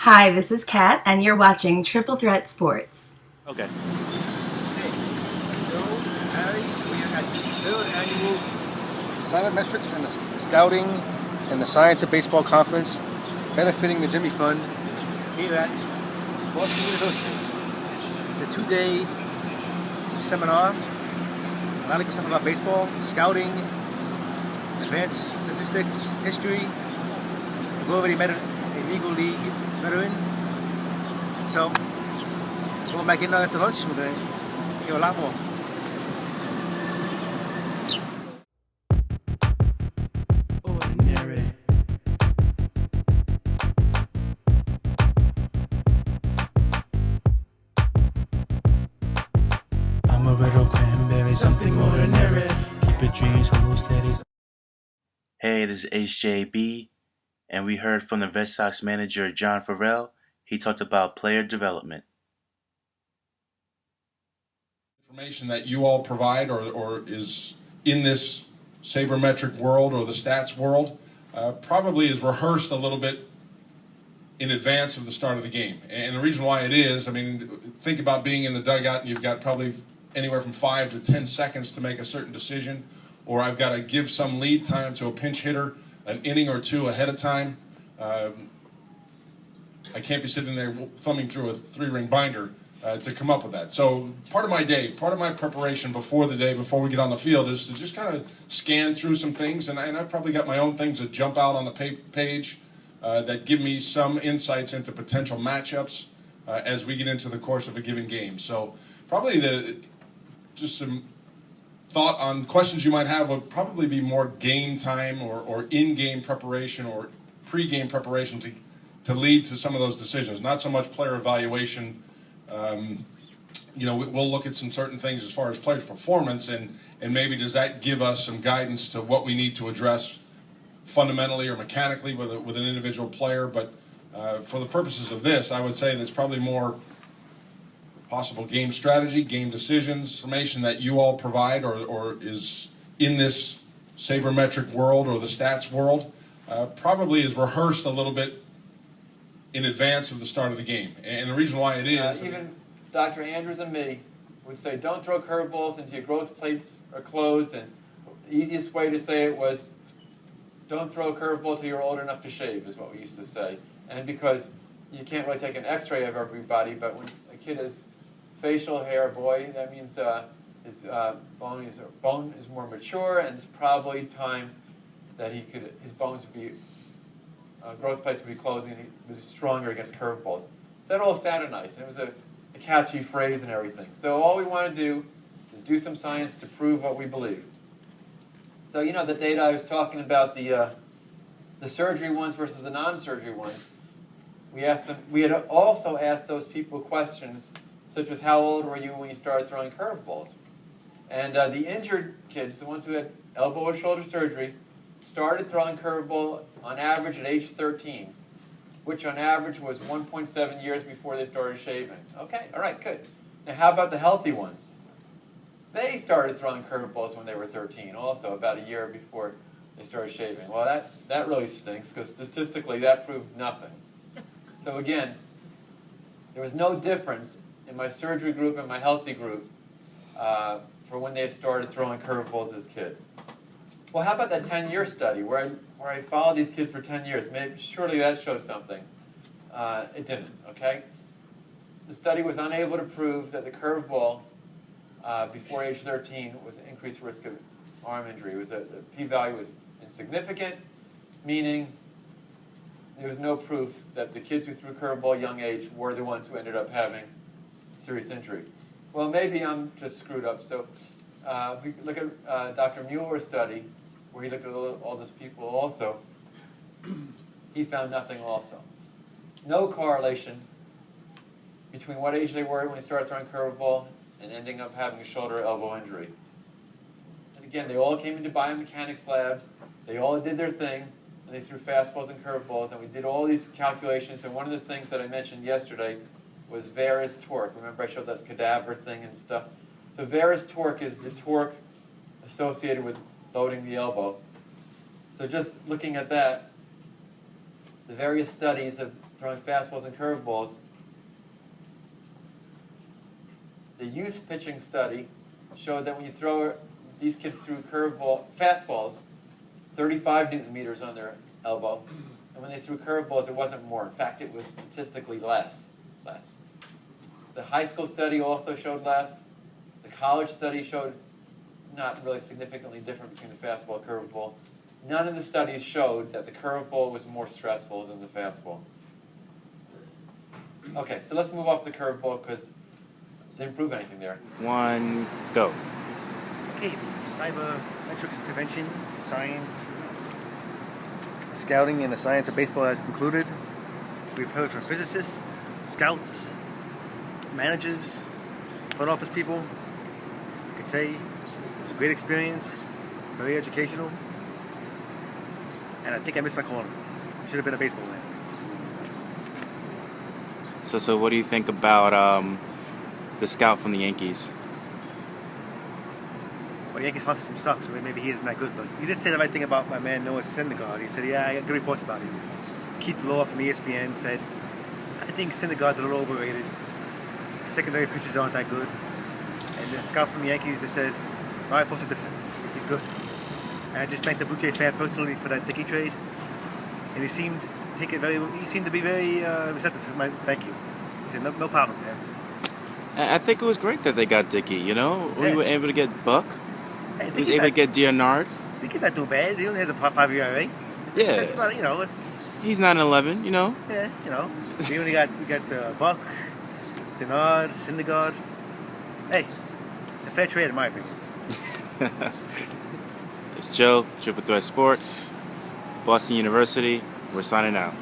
Hi, this is Kat, and you're watching Triple Threat Sports. Okay. Hey, Joe, Harry, we are at the third annual Sabermetrics and the Scouting and the Science of Baseball Conference, benefiting the Jimmy Fund here at Boston University. It's a 2-day seminar, a lot of good stuff about baseball, scouting, advanced statistics, history. We've already met a legal league veteran, so going back in now after lunch, we're going to hear a lot more. Ordinary. I'm a red or cranberry, something ordinary. Keep your dreams hold steady. Hey, this is HJB, and we heard from the Red Sox manager John Farrell. He talked about player development. Information that you all provide or is in this sabermetric world or the stats world probably is rehearsed a little bit in advance of the start of the game. And the reason why it is, I mean, think about being in the dugout and you've got probably anywhere from 5 to 10 seconds to make a certain decision, or I've got to give some lead time to a pinch hitter an inning or two ahead of time. I can't be sitting there thumbing through a 3-ring binder to come up with that. So part of my day, part of my preparation before the day, before we get on the field, is to just kind of scan through some things, and I've probably got my own things that jump out on the page that give me some insights into potential matchups as we get into the course of a given game. So probably just some thought on questions you might have would probably be more game time or in-game preparation or pre-game preparation to lead to some of those decisions, not so much player evaluation. We'll look at some certain things as far as players' performance, and maybe does that give us some guidance to what we need to address fundamentally or mechanically with an individual player. But for the purposes of this, I would say there's probably more possible game strategy, game decisions, information that you all provide or is in this sabermetric world or the stats world probably is rehearsed a little bit in advance of the start of the game. And the reason why it is... even Dr. Andrews and me would say, don't throw curveballs until your growth plates are closed, and the easiest way to say it was, don't throw a curveball till you're old enough to shave, is what we used to say. And because you can't really take an x-ray of everybody, but when a kid has facial hair, boy, that means his bone is more mature, and it's probably time that his bones would be growth plates would be closing, and he was stronger against curveballs. So that all sounded nice, and it was a catchy phrase and everything. So all we want to do is do some science to prove what we believe. So the data I was talking about, the surgery ones versus the non-surgery ones, we asked them. We had also asked those people questions such as, how old were you when you started throwing curveballs? And the injured kids, the ones who had elbow or shoulder surgery, started throwing curveball on average at age 13, which on average was 1.7 years before they started shaving. Okay, all right, good. Now how about the healthy ones? They started throwing curveballs when they were 13, also about a year before they started shaving. Well, that really stinks, because statistically that proved nothing. So again, there was no difference in my surgery group and my healthy group for when they had started throwing curveballs as kids. Well, how about that 10-year study where I followed these kids for 10 years? Surely that showed something. It didn't, okay? The study was unable to prove that the curveball before age 13 was an increased risk of arm injury. The p-value was insignificant, meaning there was no proof that the kids who threw curveball young age were the ones who ended up having serious injury. Well, maybe I'm just screwed up. So we look at Dr. Mueller's study, where he looked at all those people also. He found nothing also. No correlation between what age they were when they started throwing curveball and ending up having a shoulder or elbow injury. And again, they all came into biomechanics labs. They all did their thing, and they threw fastballs and curveballs, and we did all these calculations. And one of the things that I mentioned yesterday was varus torque. Remember I showed that cadaver thing and stuff? So varus torque is the torque associated with loading the elbow. So just looking at that, the various studies of throwing fastballs and curveballs. The youth pitching study showed that when you throw these kids through fastballs, 35 Newton meters on their elbow, and when they threw curveballs, it wasn't more. In fact, it was statistically less. The high school study also showed less. The college study showed not really significantly different between the fastball and curveball. None of the studies showed that the curveball was more stressful than the fastball. Okay, so let's move off the curveball because it didn't prove anything there. 1, go. Okay, the Sabermetrics convention, science, scouting, and the science of baseball has concluded. We've heard from physicists, scouts, managers, front office people. I could say it was a great experience, very educational, and I think I missed my calling. I should have been a baseball man. So what do you think about the scout from the Yankees? Well, the Yankees front system sucks, so maybe he isn't that good, but he did say the right thing about my man Noah Syndergaard. He said, yeah, I got good reports about him. Keith Law from ESPN said, I think Syndergaard's a little overrated. Secondary pitchers aren't that good. And the scout from the Yankees just said, all right, posted he's good. And I just thanked the Blue Jay fan personally for that Dickey trade. And he seemed to be very receptive to my thank you. He said, no problem, man. I think it was great that they got Dickey, you know? We were able to get Buck. Hey, We was able to get Dearnard. Dickey's not too bad. He only has a 5 ERA. It's not, you know, it's... He's 9-11, you know? Yeah, you know. We got Buck, Denard, Syndergaard. Hey, it's a fair trade in my opinion. It's Joe, Triple Threat Sports, Boston University. We're signing out.